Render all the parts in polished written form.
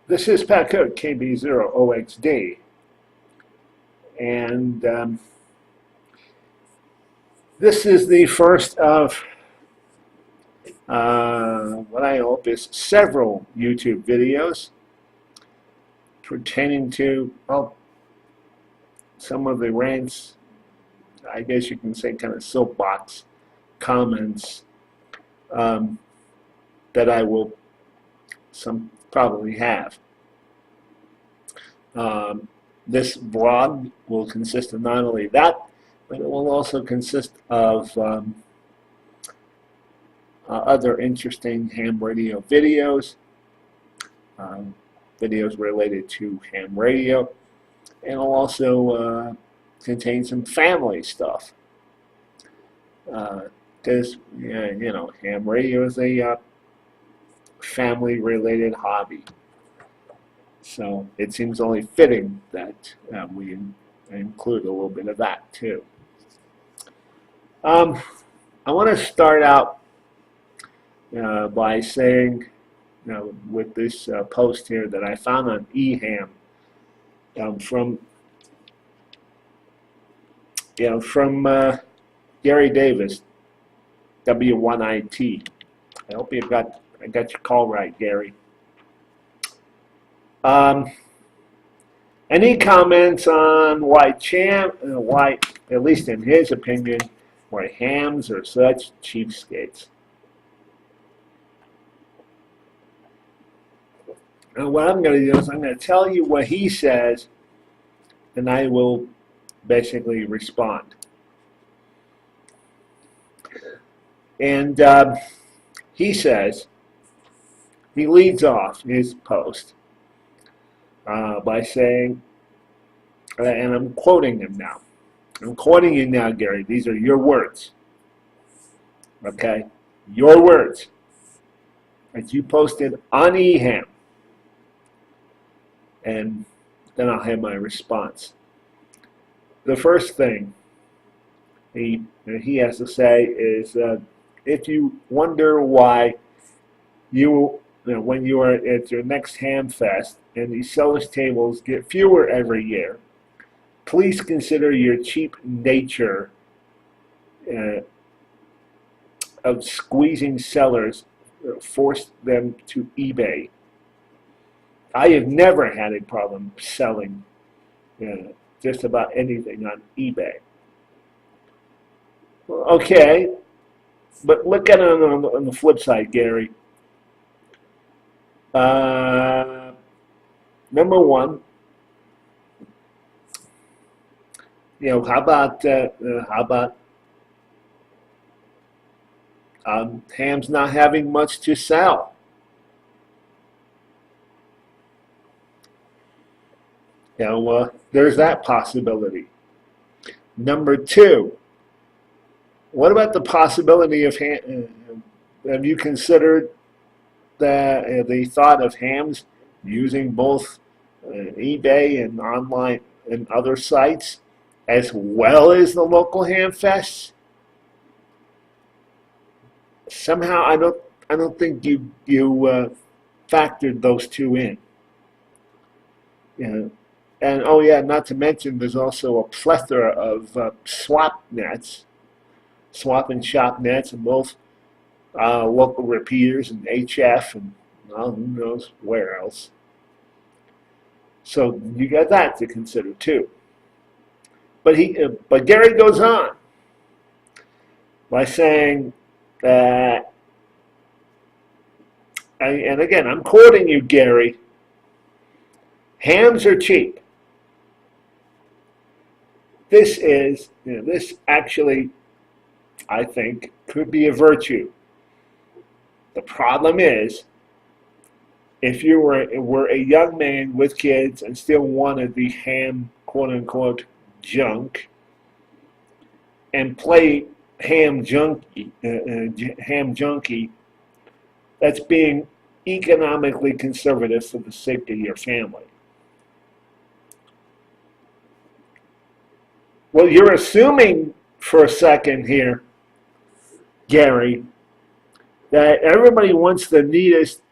This is pack code KB0OXD, and this is the first of what I hope is several YouTube videos pertaining to, well, some of the rants, I guess you can say kind of soapbox comments that I will probably have. This blog will consist of not only that, but it will also consist of other interesting ham radio videos, videos related to ham radio, and it'll also contain some family stuff. Because, you know, ham radio is a family-related hobby. So it seems only fitting that we include a little bit of that too. I want to start out by saying, with this post here that I found on eHam from Gary Davis, W1IT. I hope I got your call right, Gary. And he comments on why, at least in his opinion, why hams are such cheapskates. And what I'm going to do is I'm going to tell you what he says, and I will basically respond. And he says, he leads off his post by saying, and I'm quoting him now. I'm quoting you now, Gary. These are your words. Okay? Your words that you posted on eHam. And then I'll have my response. The first thing he has to say is, if you wonder why when you are at your next ham fest and these sellers tables get fewer every year, please consider your cheap nature of squeezing sellers forced them to eBay. I have never had a problem selling just about anything on eBay. Okay, but look at it on the flip side, Gary. Number one, how about hams not having much to sell? There's that possibility. Number two, what about the possibility of have you considered the thought of hams using both eBay and online and other sites as well as the local ham fests? Somehow I don't think you factored those two in. And oh yeah, not to mention there's also a plethora of swap and shop nets, and both local repeaters and HF and who knows where else. So you got that to consider too. But Gary goes on by saying that, and again I'm quoting you, Gary, hams are cheap. This actually, I think, could be a virtue. The problem is, if you were a young man with kids and still wanted the ham, quote-unquote, junk, and play ham junkie, that's being economically conservative for the sake of your family. Well, you're assuming for a second here, Gary, that everybody wants the neatest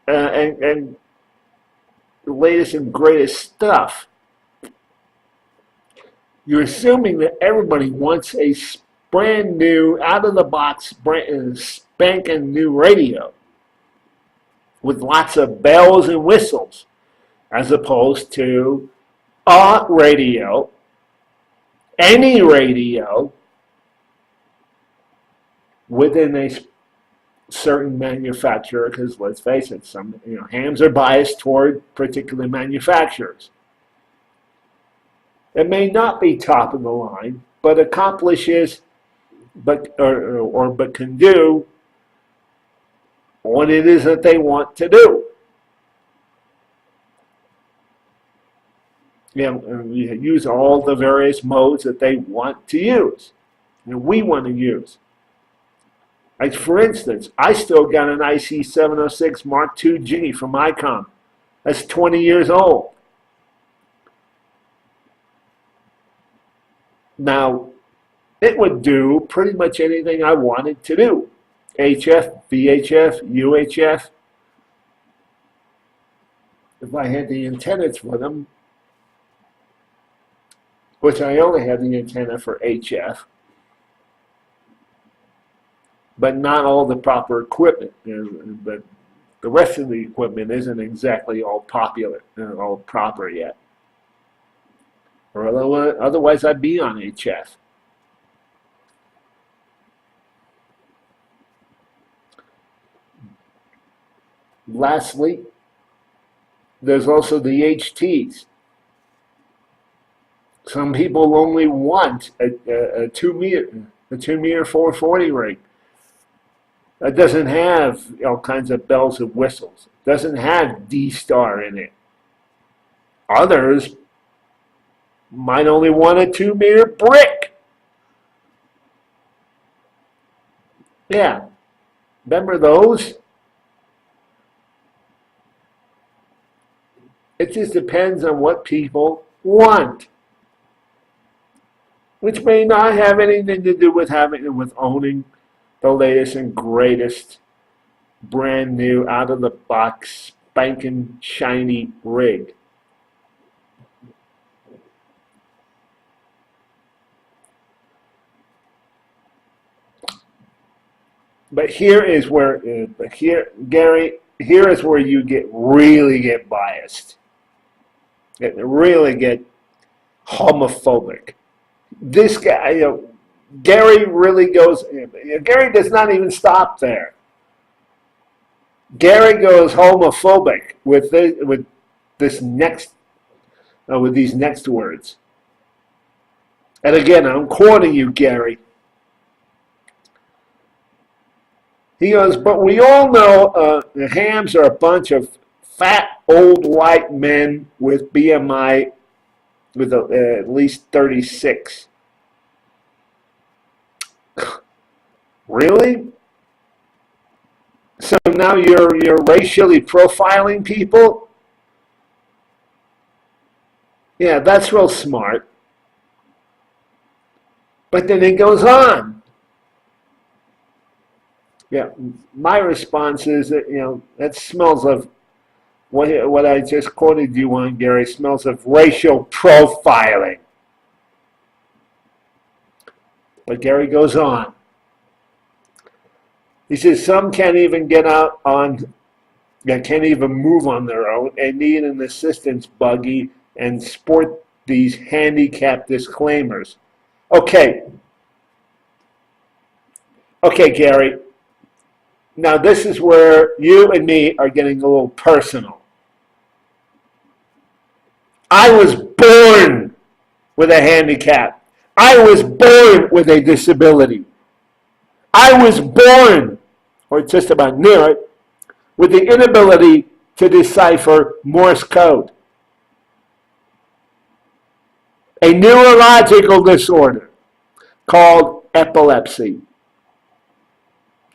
and the latest and greatest stuff. You're assuming that everybody wants a brand new, out of the box, spanking new radio with lots of bells and whistles, as opposed to a radio, any radio, within a certain manufacturer, because let's face it, some hams are biased toward particular manufacturers. It may not be top of the line, but accomplishes, but can do what it is that they want to do. We use all the various modes that they want to use, and we want to use. Like, for instance, I still got an IC706 Mark II-G from ICOM. That's 20 years old. Now, it would do pretty much anything I wanted to do. HF, VHF, UHF. If I had the antennas for them, which I only had the antenna for HF, but not all the proper equipment. But the rest of the equipment isn't exactly all popular, all proper yet. Or otherwise I'd be on HF. Lastly, there's also the HTs. Some people only want a 2 meter 440 ring. That doesn't have all kinds of bells and whistles. Doesn't have D-Star in it. Others might only want a 2 meter brick. Yeah. Remember those? It just depends on what people want. Which may not have anything to do with owning the latest and greatest brand new out of the box spanking shiny rig. But here is where Gary, here is where you really get biased. Really get homophobic. This guy, Gary really goes, Gary does not even stop there. Gary goes homophobic with these next words. And again, I'm quoting you, Gary. He goes, but we all know the hams are a bunch of fat old white men with BMI with at least 36. Really? So now you're racially profiling people? Yeah, that's real smart. But then it goes on. Yeah, my response is that, that smells of what I just quoted you on, Gary, smells of racial profiling. But Gary goes on. He says some can't even get out can't even move on their own and need an assistance buggy and sport these handicap disclaimers. Okay, Gary. Now this is where you and me are getting a little personal. I was born with a handicap. I was born with a disability. I was born, or just about near it, with the inability to decipher Morse code. A neurological disorder called epilepsy.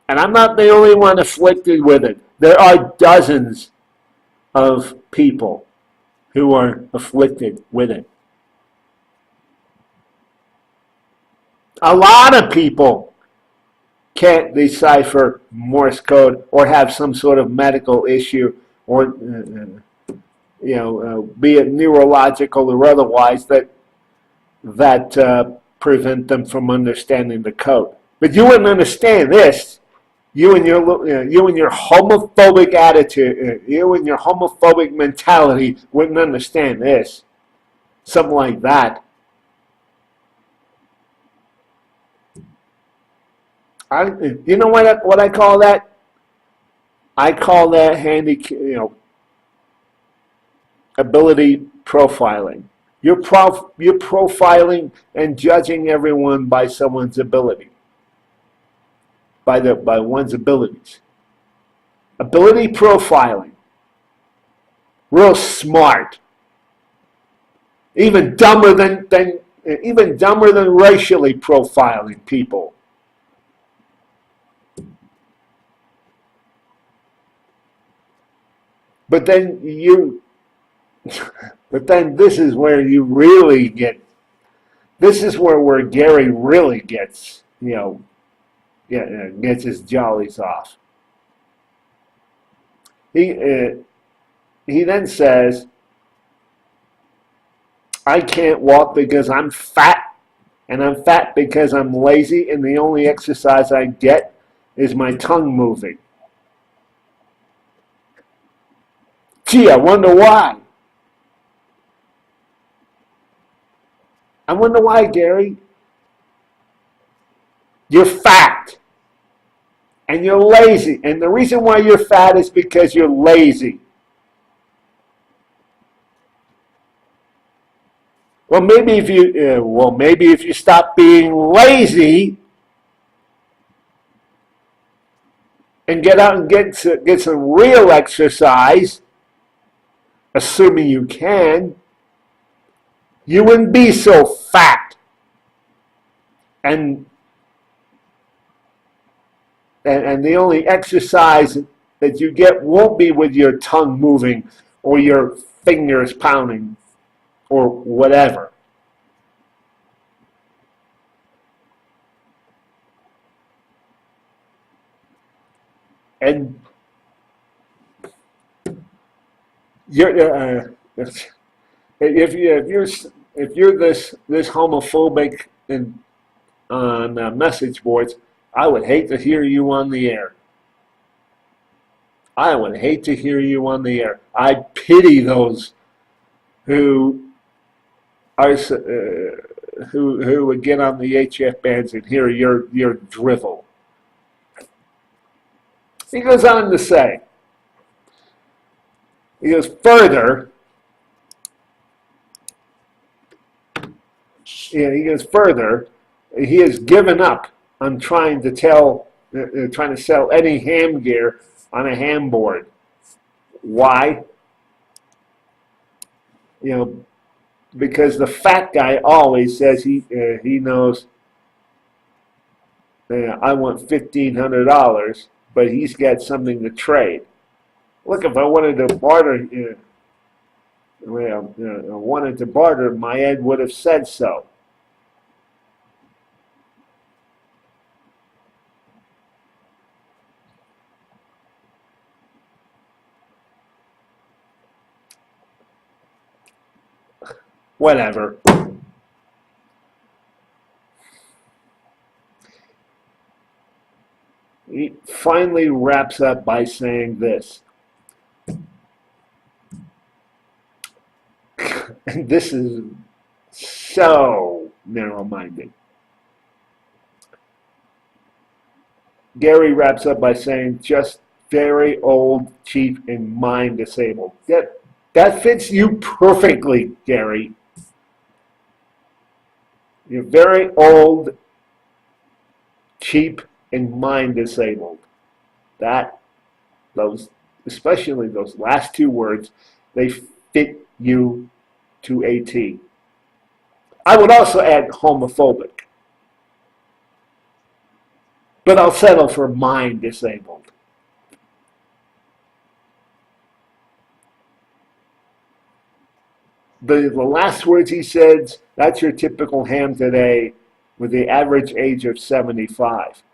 And I'm not the only one afflicted with it. There are dozens of people who are afflicted with it. A lot of people can't decipher Morse code or have some sort of medical issue or be it neurological or otherwise that prevent them from understanding the code. But you wouldn't understand this. You and your homophobic attitude, you and your homophobic mentality wouldn't understand this. Something like that. You know what I call that? I call that ability profiling. You're profiling and judging everyone by someone's ability, by one's abilities. Ability profiling. Real smart. Even dumber than racially profiling people. But then this is where you really get. This is where Gary really gets gets his jollies off. He then says, I can't walk because I'm fat, and I'm fat because I'm lazy, and the only exercise I get is my tongue moving. Gee, I wonder why. I wonder why, Gary. You're fat. And you're lazy. And the reason why you're fat is because you're lazy. Well, maybe if you stop being lazy and get out and get some real exercise, assuming you can, you wouldn't be so fat. And the only exercise that you get won't be with your tongue moving or your fingers pounding or whatever. And if you're this homophobic on message boards, I would hate to hear you on the air. I would hate to hear you on the air. I pity those who are who would get on the HF bands and hear your drivel. He goes on to say, he goes further. He has given up on trying to sell any ham gear on a ham board. Why? Because the fat guy always says he knows. I want $1,500, but he's got something to trade. Look, if I wanted to barter, my Ed would have said so. Whatever. He finally wraps up by saying this. And this is so narrow-minded. Gary wraps up by saying, just very old, cheap, and mind-disabled. That fits you perfectly, Gary. You're very old, cheap, and mind-disabled. Especially those last two words, they fit you to a T. I would also add homophobic. But I'll settle for mind-disabled. The last words he said, that's your typical ham today with the average age of 75.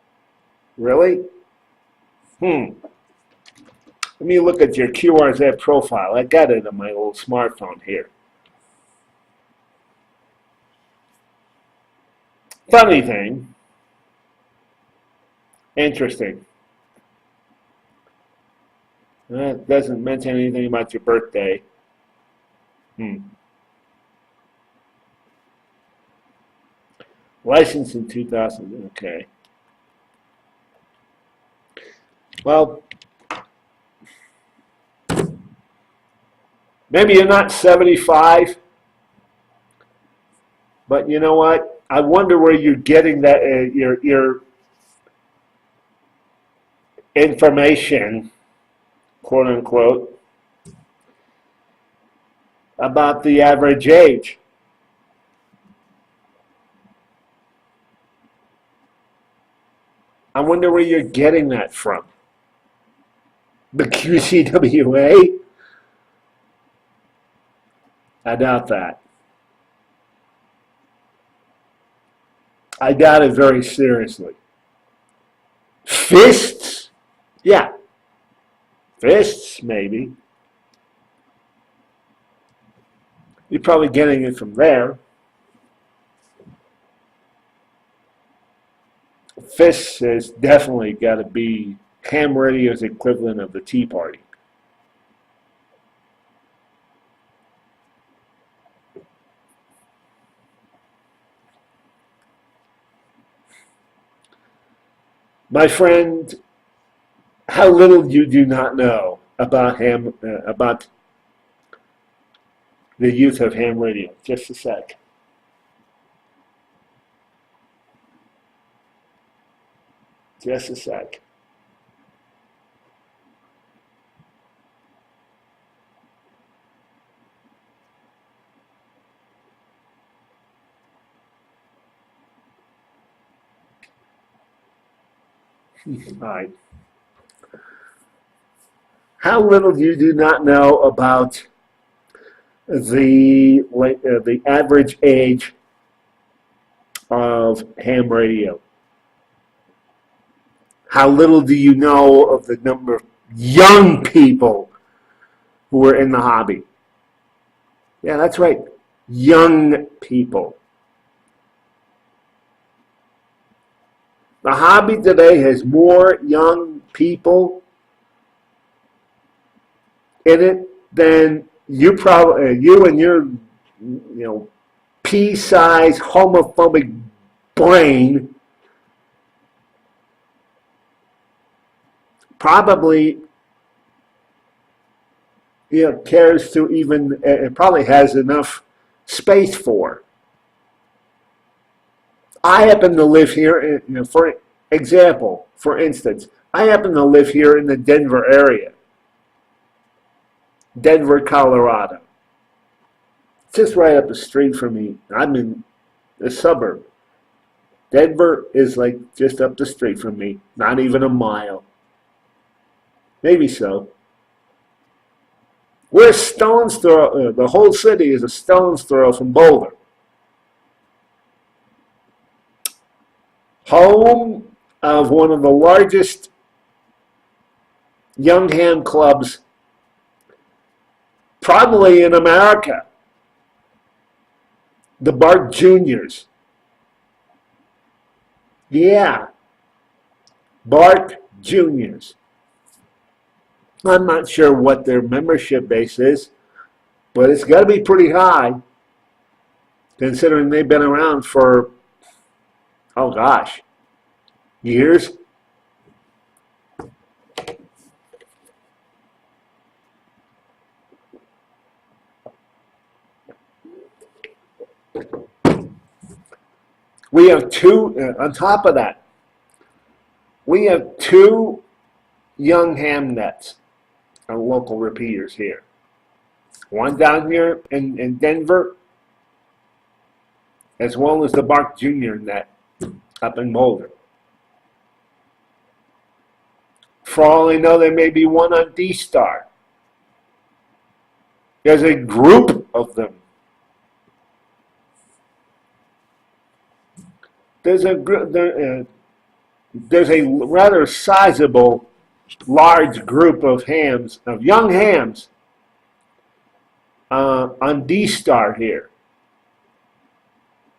Really? Let me look at your QRZ profile. I got it on my old smartphone here. Funny thing. Interesting. That doesn't mention anything about your birthday. Licensed in 2000. Okay. Well, maybe you're not 75, but you know what? I wonder where you're getting that your information, quote unquote, about the average age. I wonder where you're getting that from. The QCWA? I doubt that. I doubt it very seriously. Fists? Yeah. Fists, maybe. You're probably getting it from there. Fists has definitely got to be ham radio's equivalent of the Tea Party. My friend, how little you do not know about about the youth of ham radio. Just a sec. Just a sec. All right. How little you do not know about the average age of ham radio. How little do you know of the number of young people who are in the hobby? Yeah, that's right. Young people. The hobby today has more young people in it than you and your pea-sized homophobic brain probably cares to even, it probably has enough space for. I happen to live here, for example, for instance, I happen to live here in the Denver area. Denver, Colorado. It's just right up the street from me. I'm in a suburb. Denver is like just up the street from me, not even a mile. Maybe so. We're a stone's throw, the whole city is a stone's throw from Boulder. Home of one of the largest young ham clubs probably in America. The Bart Juniors. Yeah. Bart Juniors. I'm not sure what their membership base is, but it's got to be pretty high, considering they've been around for, oh gosh, years. We have two, on top of that, we have two young ham nets, local repeaters here. One down here in Denver, as well as the Bart Jr. net up in Boulder. For all I know, there may be one on D-Star. There's a group of them. There's a group. there's a rather sizable, large group of hams, of young hams, on D-Star here.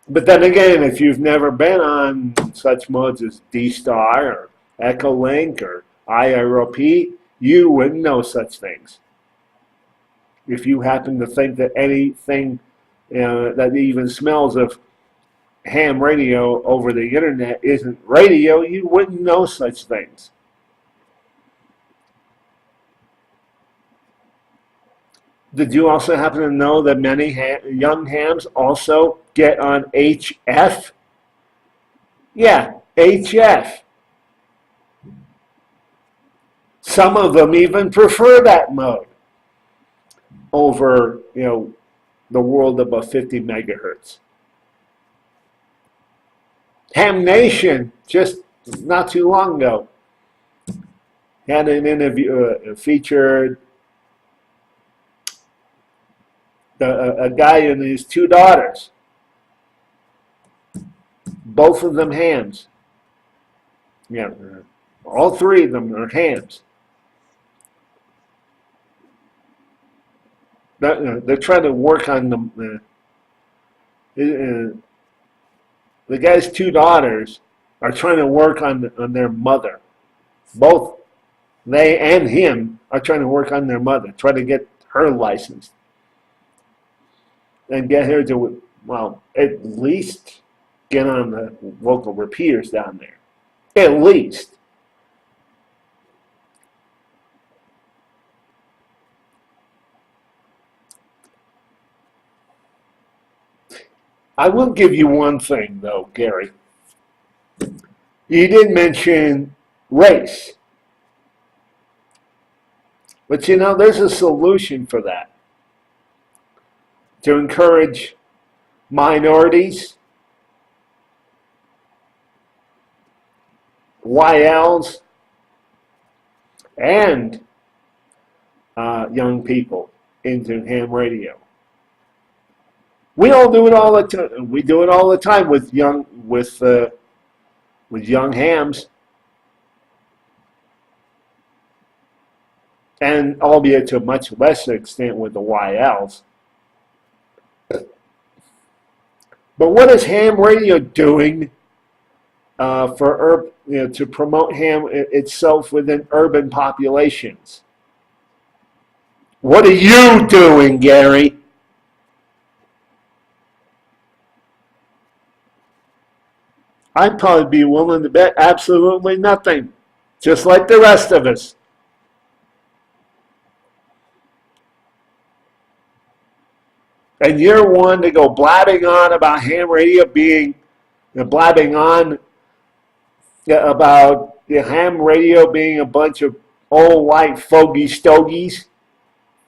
But then again, if you've never been on such modes as D-Star or Echolink or IROP, you wouldn't know such things. If you happen to think that anything that even smells of ham radio over the internet isn't radio, you wouldn't know such things. Did you also happen to know that many young hams also get on HF? Yeah, HF. Some of them even prefer that mode over, the world above 50 megahertz. Ham Nation, just not too long ago, had an interview featured a guy and his two daughters, both of them hams. Yeah, all three of them are hams. They're trying to work on them. The guy's two daughters are trying to work on their mother. Both they and him are trying to work on their mother, try to get her licensed. And get her to, well, at least get on the local repeaters down there. At least. I will give you one thing, though, Gary. You did mention race. But there's a solution for that. To encourage minorities, YLs, and young people into ham radio. We all do it all the time. We do it all the time with young hams, and albeit to a much lesser extent with the YLs. But what is ham radio doing to promote ham itself within urban populations? What are you doing, Gary? I'd probably be willing to bet absolutely nothing, just like the rest of us. And you're one to go blabbing on about ham radio blabbing on about ham radio being a bunch of old white fogey stogies,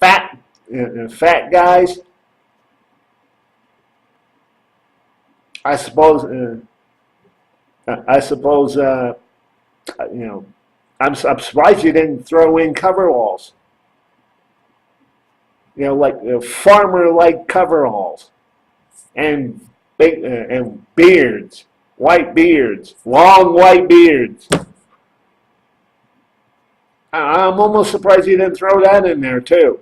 fat guys. I suppose I'm surprised you didn't throw in coveralls. Like farmer-like coveralls, and big and beards, white beards, long white beards. I'm almost surprised you didn't throw that in there too.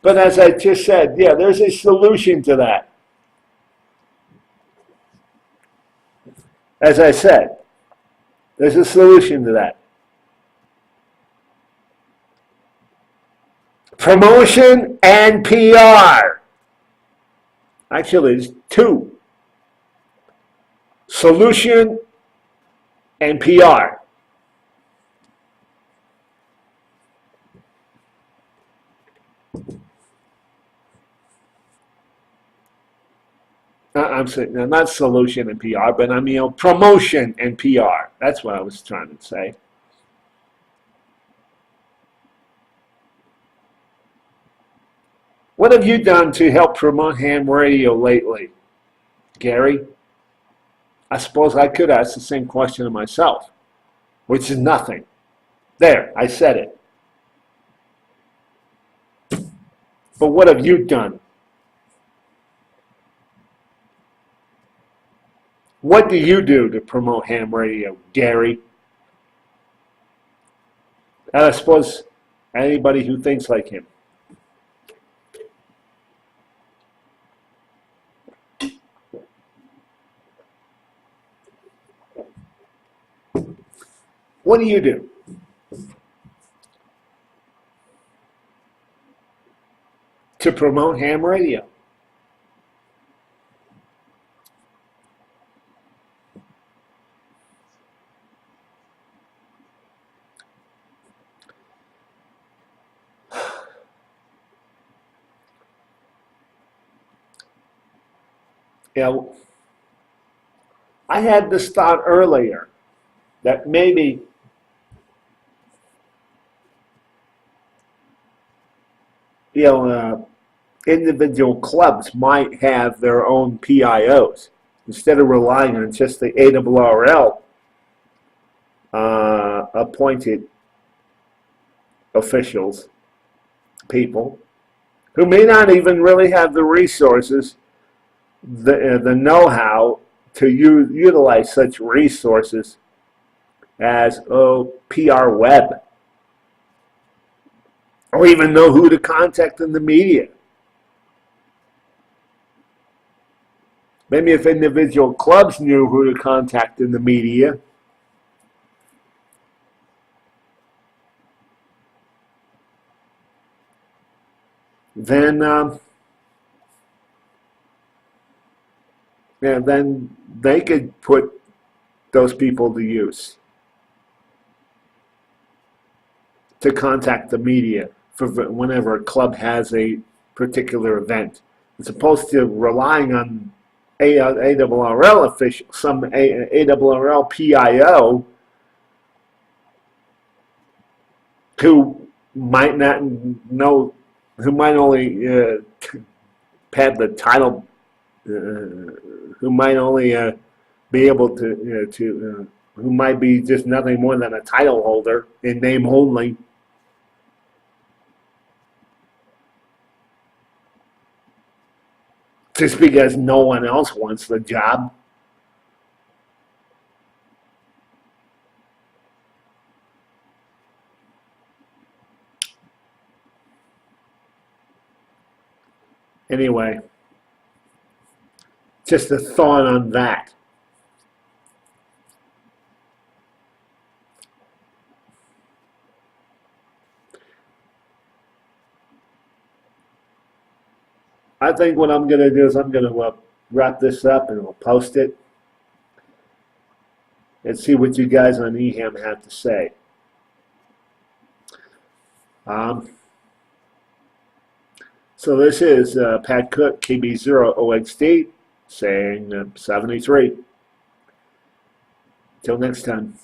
But as I just said, yeah, there's a solution to that. As I said, there's a solution to that. Promotion and PR. Actually, there's two. Solution and PR. I'm saying not solution and PR, but I mean promotion and PR. That's what I was trying to say. What have you done to help promote ham radio lately, Gary? I suppose I could ask the same question of myself, which is nothing. There, I said it. But what have you done? What do you do to promote ham radio, Gary? And I suppose anybody who thinks like him. What do you do? To promote ham radio? You know, I had this thought earlier that maybe individual clubs might have their own PIOs instead of relying on just the ARRL appointed officials, people who may not even really have the resources, the know-how to utilize such resources as PR web, or even know who to contact in the media. Maybe if individual clubs knew who to contact in the media, then then they could put those people to use to contact the media for whenever a club has a particular event, as opposed to relying on ARRL officials, some ARRL PIO who might not know, who might only pad the title, who might only be able to who might be just nothing more than a title holder in name only. Just because no one else wants the job. Anyway, just a thought on that. I think what I'm going to do is I'm going to wrap this up and we'll post it and see what you guys on eHam have to say. So this is Pat Cook, KB0OXD, saying 73. Till next time.